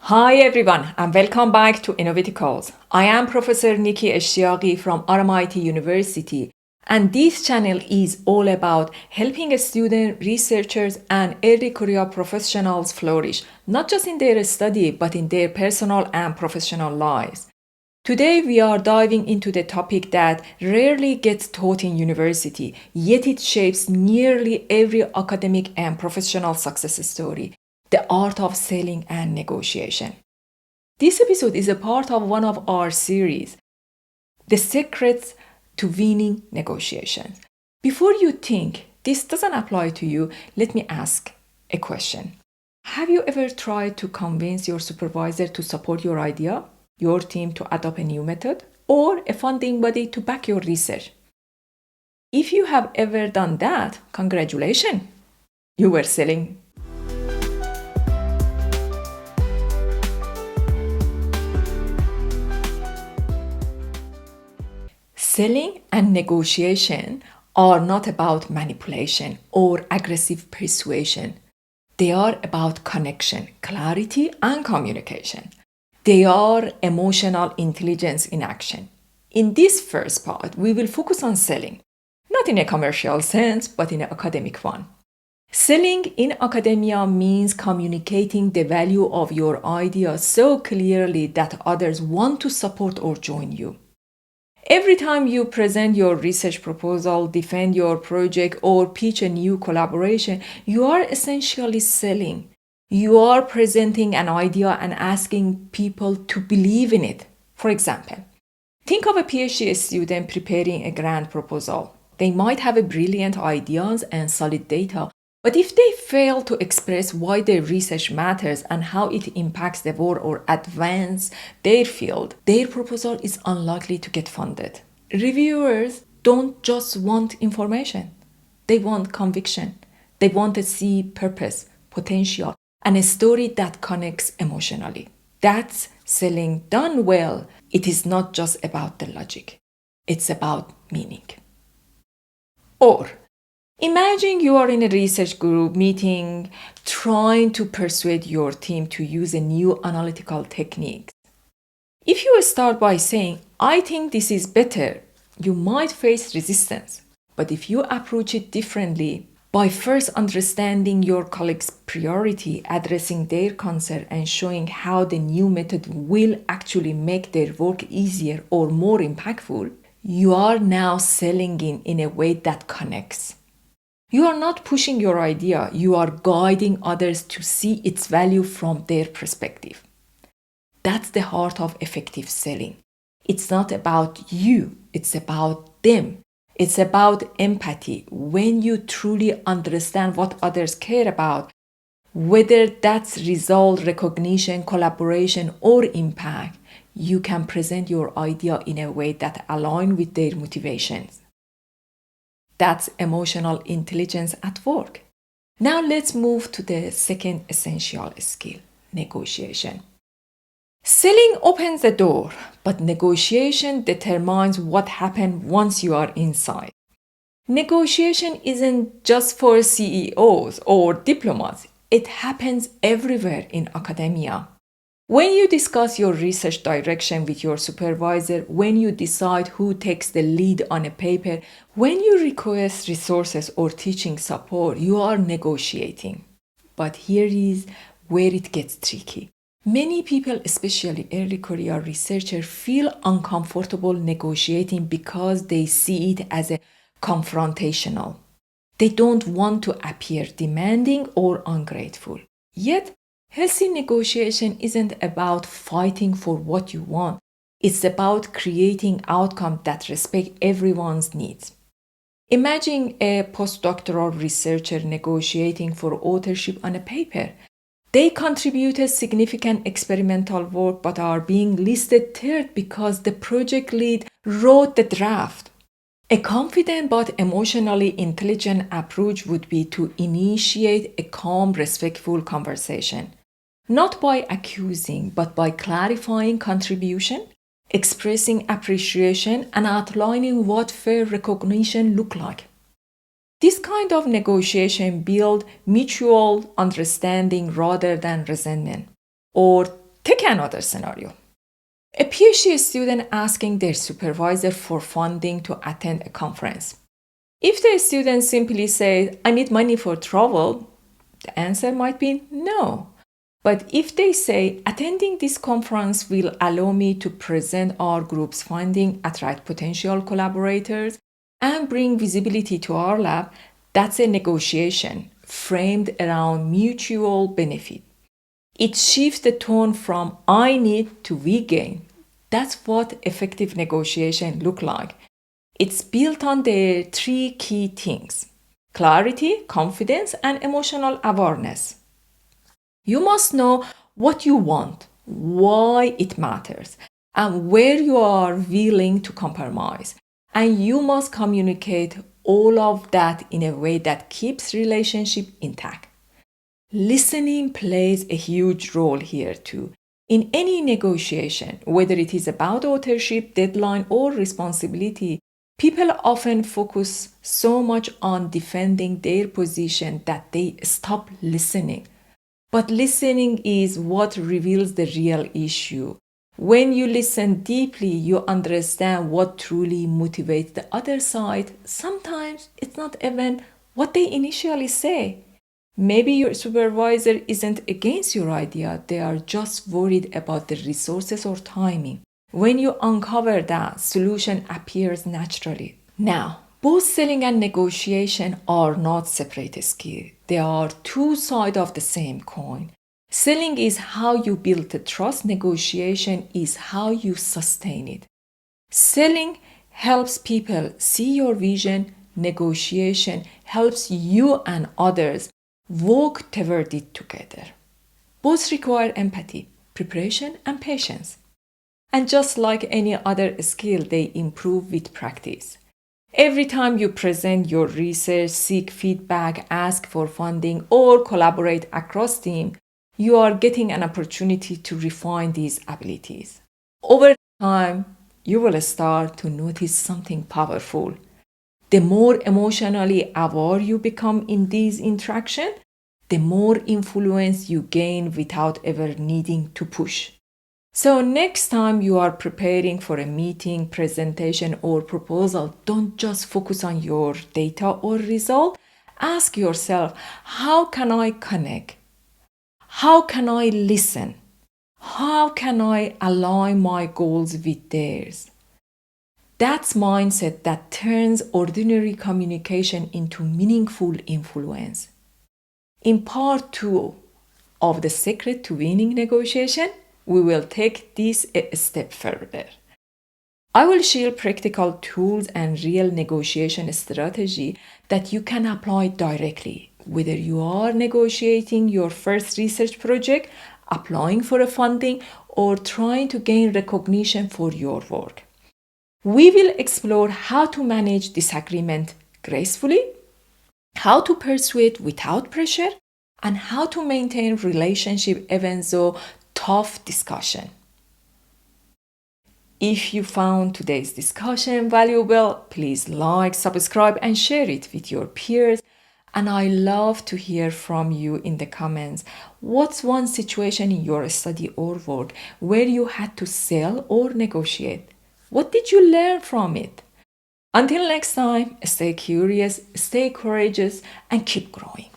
Hi everyone and welcome back to Innovaticalls. I am Professor Nikki Eshtiaqi from RMIT University and this channel is all about helping students, researchers and early career professionals flourish, not just in their study but in their personal and professional lives. Today we are diving into the topic that rarely gets taught in university, yet it shapes nearly every academic and professional success story: the art of selling and negotiation. This episode is a part of one of our series, The Secrets to Winning Negotiations. Before you think this doesn't apply to you, let me ask a question. Have you ever tried to convince your supervisor to support your idea, your team to adopt a new method, or a funding body to back your research? If you have ever done that, congratulations, you were selling. Selling and negotiation are not about manipulation or aggressive persuasion. They are about connection, clarity, and communication. They are emotional intelligence in action. In this first part, we will focus on selling, not in a commercial sense, but in an academic one. Selling in academia means communicating the value of your idea so clearly that others want to support or join you. Every time you present your research proposal, defend your project, or pitch a new collaboration, you are essentially selling. You are presenting an idea and asking people to believe in it. For example, think of a PhD student preparing a grant proposal. They might have brilliant ideas and solid data, but if they fail to express why their research matters and how it impacts the world or advance their field, their proposal is unlikely to get funded. Reviewers don't just want information. They want conviction. They want to see purpose, potential, and a story that connects emotionally. That's selling done well. It is not just about the logic. It's about meaning. Or imagine you are in a research group meeting trying to persuade your team to use a new analytical technique. If you start by saying, I think this is better, you might face resistance. But if you approach it differently, by first understanding your colleagues' priority, addressing their concern, and showing how the new method will actually make their work easier or more impactful, you are now selling in a way that connects. You are not pushing your idea, you are guiding others to see its value from their perspective. That's the heart of effective selling. It's not about you, it's about them. It's about empathy. When you truly understand what others care about, whether that's result, recognition, collaboration, or impact, you can present your idea in a way that aligns with their motivations. That's emotional intelligence at work. Now let's move to the second essential skill, negotiation. Selling opens the door, but negotiation determines what happens once you are inside. Negotiation isn't just for CEOs or diplomats. It happens everywhere in academia. When you discuss your research direction with your supervisor, when you decide who takes the lead on a paper, when you request resources or teaching support, you are negotiating. But here is where it gets tricky. Many people, especially early career researchers, feel uncomfortable negotiating because they see it as a confrontational. They don't want to appear demanding or ungrateful. Yet, healthy negotiation isn't about fighting for what you want. It's about creating outcomes that respect everyone's needs. Imagine a postdoctoral researcher negotiating for authorship on a paper. They contributed significant experimental work but are being listed third because the project lead wrote the draft. A confident but emotionally intelligent approach would be to initiate a calm, respectful conversation, not by accusing, but by clarifying contribution, expressing appreciation, and outlining what fair recognition looks like. This kind of negotiation builds mutual understanding rather than resentment, or Take another scenario. A PhD student asking their supervisor for funding to attend a conference. If the student simply says, I need money for travel, the answer might be no. But if they say, attending this conference will allow me to present our group's finding, attract potential collaborators, and bring visibility to our lab, that's a negotiation framed around mutual benefit. It shifts the tone from I need to we gain. That's what effective negotiation look like. It's built on the three key things: clarity, confidence, and emotional awareness. You must know what you want, why it matters, and where you are willing to compromise. And you must communicate all of that in a way that keeps relationship intact. Listening plays a huge role here too. In any negotiation, whether it is about authorship, deadline, or responsibility, people often focus so much on defending their position that they stop listening. But listening is what reveals the real issue. When you listen deeply, you understand what truly motivates the other side. Sometimes it's not even what they initially say. Maybe your supervisor isn't against your idea, they are just worried about the resources or timing. When you uncover that, solution appears naturally. Now, both selling and negotiation are not separate skills. They are two sides of the same coin. Selling is how you build the trust, negotiation is how you sustain it. Selling helps people see your vision, negotiation helps you and others walk toward it together. Both require empathy, preparation, and patience. And just like any other skill, they improve with practice. Every time you present your research, seek feedback, ask for funding, or collaborate across teams, you are getting an opportunity to refine these abilities. Over time, you will start to notice something powerful. The more emotionally aware you become in these interactions, the more influence you gain without ever needing to push. So next time you are preparing for a meeting, presentation, or proposal, don't just focus on your data or result. Ask yourself, how can I connect? How can I listen? How can I align my goals with theirs? That's mindset that turns ordinary communication into meaningful influence. In part 2 of The Secret to Winning Negotiation, we will take this a step further. I will share practical tools and real negotiation strategy that you can apply directly, whether you are negotiating your first research project, applying for a funding, or trying to gain recognition for your work. We will explore how to manage disagreement gracefully, how to persuade without pressure, and how to maintain relationship even though tough discussion. If you found today's discussion valuable, please like, subscribe, and share it with your peers. And I love to hear from you in the comments. What's one situation in your study or work where you had to sell or negotiate? What did you learn from it? Until next time, stay curious, stay courageous, and keep growing.